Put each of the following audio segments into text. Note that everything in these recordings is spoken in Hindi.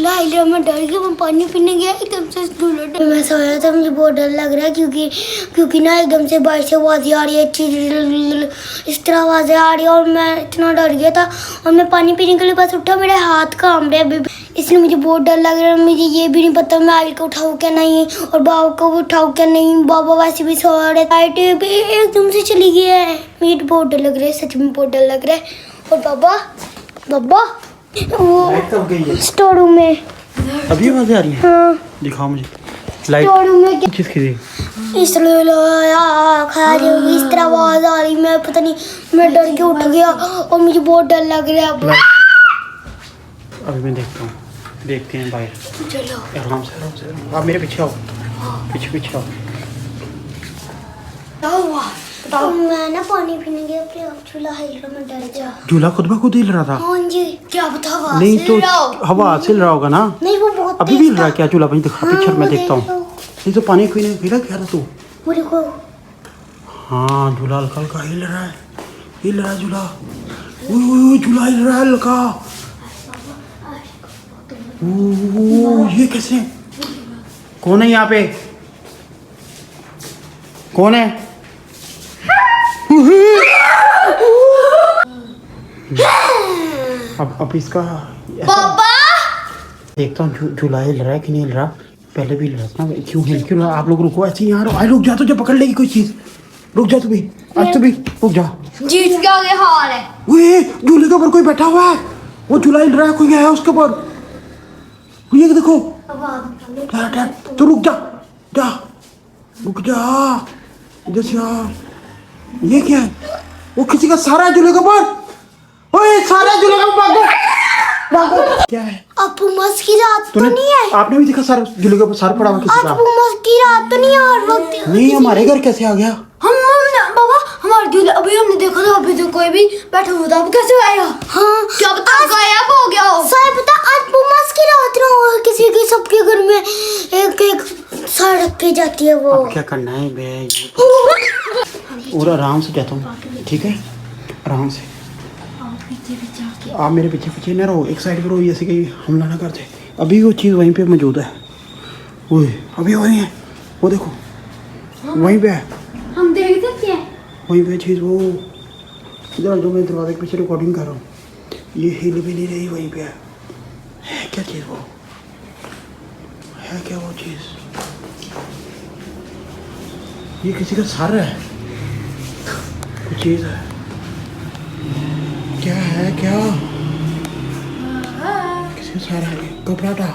झूला हिल रहा, मैं डर गई, मैं पानी पीने गया एकदम से झूला मैं सोया था, मुझे बहुत डर लग रहा है क्योंकि ना एकदम से बारिश से आवाज़ें आ रही है, इस तरह आवाज़ें आ रही है और मैं इतना डर गया था और मैं पानी पीने के लिए बस उठा, मेरे हाथ कांप रहे अभी, इसलिए मुझे बहुत डर लग रहा है। मुझे ये भी नहीं पता मैं आइल को उठाऊँ क्या नहीं और बाबा को उठाऊँ क्या नहीं। बाबा वैसे भी सो रहे, लाइट भी एकदम से चली गई है, मुझे बहुत डर लग रहा है, सच में बहुत डर लग रहा है। और बाबा वो स्टोर रूम में अभी आवाज़ आ रही है। हाँ दिखाओ मुझे लाइट स्टोर रूम में किसकी थी? इसलिए इस तरह आवाज आ रही, मैं पता नहीं, मैं डर के उठ गया और मुझे बहुत डर लग रहा है अब। अभी मैं देखता हूँ, देखते हैं बाहर। चलो आराम से आप मेरे पीछे आओ, पीछे आओ। मैं ना पानी पीने गया, झूला हिल रहा, मैं डर गया। झूला खुद ब खुद हिल रहा था? हाँ जी, क्या बता हवा नहीं से तो हिल रहा हो? हवा से हिल रहा होगा ना। नहीं वो बहुत अभी भी हिल रहा है क्या झूला? भाई दिखा पीछे, मैं देखता हूँ। हाँ, नहीं तो पानी कोई नहीं हिला क्या था तू? वो देखो हाँ झूला हल्का हल्का हिल रहा है झूला। ओह झूला हिल रहा है हल्का। ओह ये कैसे? कौन है यहाँ पे? कौन है? अब इसका पापा देखता हूँ झूला हिल रहा है कि नहीं हिल रहा। पहले भी हिल रहा था ना, क्यों हिल क्यों रहा? आप लोग रुको ऐसे ही यहाँ रहो। रुक जा, तुझे पकड़ लेगी कोई चीज। रुक जा तू भी, आज तू भी रुक जा। जीत क्या आगे हार है। वो झूले के ऊपर कोई बैठा हुआ है, वो झूला हिल रहा है, कोई गया है उसके ऊपर। ये देखो, तो रुक जा इधर से आ। ये क्या है? वो किसी का सारा झूले के ऊपर। ओए सारा झूले के ऊपर क्या है? आपको मस्त की रात तो नहीं है? आपने भी देखा सारा झूले के ऊपर सारा पड़ा हुआ किसी का? आपको मस्त की रात तो नहीं है हर वक्त? नहीं, हमारे घर कैसे आ गया? बाबा हमारे झूले अभी हमने देखा था, अभी तो कोई भी बैठा हुआ था, अब कैसे आया? हाँ क्या पता गायब हो गया हो। सही पता आज मस्त की रात ना हो, किसी के सबके घर में एक साड़ रख के जाती है वो। अब क्या करना है बे? और आराम से जाता हूँ, ठीक है? आराम से आप मेरे पीछे ना रहो, एक साइड पे रहो, जैसे कि हमला ना करते। अभी वो चीज़ वहीं पे मौजूद है। वो अभी वहीं है, वो देखो वहीं पे है। हम देख सकते हैं वहीं पे चीज़ वो। इधर जो मैं दरवाजे के पीछे रिकॉर्डिंग कर रहा हूँ, ये हिल भी नहीं रही, वहीं पे है क्या चीज़? वो है क्या वो चीज़? ये किसी का सर है, कुछ चीज़ है, क्या है? क्या किसी का सर है? घबराटा।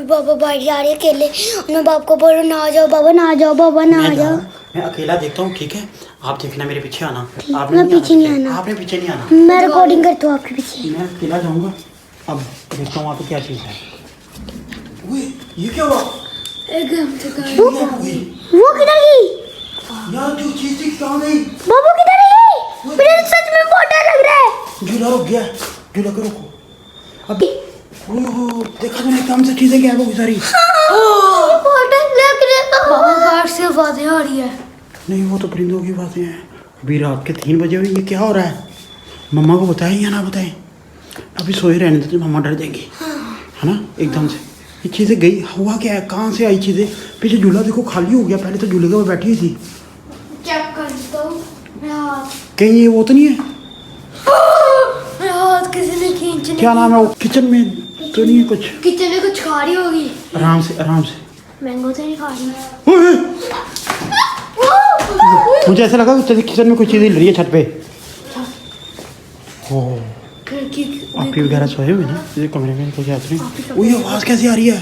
बाबा बाहर जा रही है अकेले, मैं बाप को बोलो ना आ जाओ बाबा, ना आ जाओ बाबा, ना आ जाओ। मैं अकेला देखता हूँ, ठीक है? आप देखना, मेरे पीछे आना। मैं पीछे नहीं आना। आपने पीछे नहीं आना। मैं रिकॉर्डिंग करता हूँ आपके पीछे। मैं अकेला जाऊंगा। अब देखता हूँ वहाँ पे क्या चीज़ है। ये क्या हुआ? एकदम से वो किधर गई? यार जो चीज़ थी कहाँ गई? बाबू किधर है? मुझे सच में बहुत डर लग रहा है। झूला रुक गया, झूला को रोको। अब देखा तुमने एकदम से चीज़ें गायब हो गई सारी। बहुत डर लग रहा है। बाबा बाहर से आवाज़ें आ रही है। नहीं वो तो परिंदों की बातें हैं। अभी रात के 3 बजे हुए, ये क्या हो रहा है? मम्मा को बताएं या ना बताएं? अभी सोए रहने देते, मम्मा डर जाएंगी, है ना? एकदम से ये चीज़ें गई, हुआ क्या है? कहाँ से आई चीज़ें? पीछे झूला देखो खाली हो गया, पहले तो झूले के ऊपर बैठी हुई थी। चेक करता हूँ कहीं ये वो तो नहीं है? हाथ किसी ने खींच लिया। क्या नाम है वो? किचन में तो नहीं है कुछ? किचन में कुछ खा रही होगी। आराम से मैंगो तो नहीं खा रही। मुझे ऐसा लगा कि किचन में कोई चीज़ हिल रही है छत पे। ओह आपकी वगैरह सोए हुए ना, इस कमरे में कोई आवाज़ नहीं। वो ये आवाज़ कैसे आ रही है?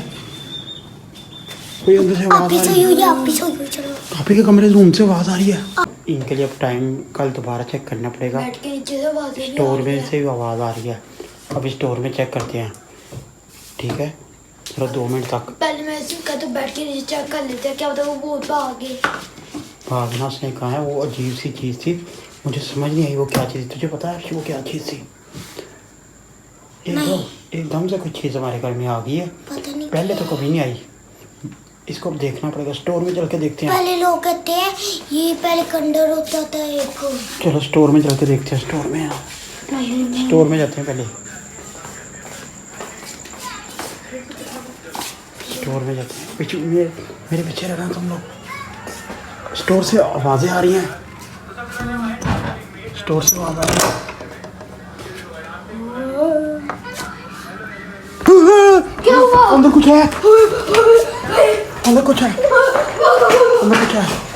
कोई अंदर से आवाज़ आ रही है। आप भी सोइए, चलो। आपके के कमरे रूम से आवाज़ आ रही है। इनके लिए अब टाइम कल दोबारा चेक करना पड़ेगा। बेड के नीचे से आवाज़ आ रही है। स्टोर में से भी आवाज़ आ रही है, अब स्टोर में चेक करते हैं, ठीक है? चलो 2 मिनट तक। पहले मैं इसका तो बेड के नीचे चेक कर लेते हैं, क्या होता है वो बहुत भागे। भागना उसने कहा है, वो अजीब सी चीज़ थी, मुझे समझ नहीं आई वो क्या चीज़ थी। तुझे पता है कि वो क्या चीज़ थी? एकदम से कुछ चीज़ हमारे घर में आ गई है, पता नहीं पहले तो कभी नहीं आई। इसको अब देखना पड़ेगा, स्टोर में चल के देखते हैं। पहले लोग कहते हैं ये पहले कंडर होता था एक। चलो स्टोर में चल के देखते हैं। स्टोर में जाते हैं पहले। स्टोर में जाते हैं, पीछे मेरे पीछे रहना तुम लोग। स्टोर से आवाज़ें आ रही हैं, स्टोर से आवाज़ आ रही है। क्या हुआ? अंदर कुछ है, अंदर कुछ है, अंदर कुछ है।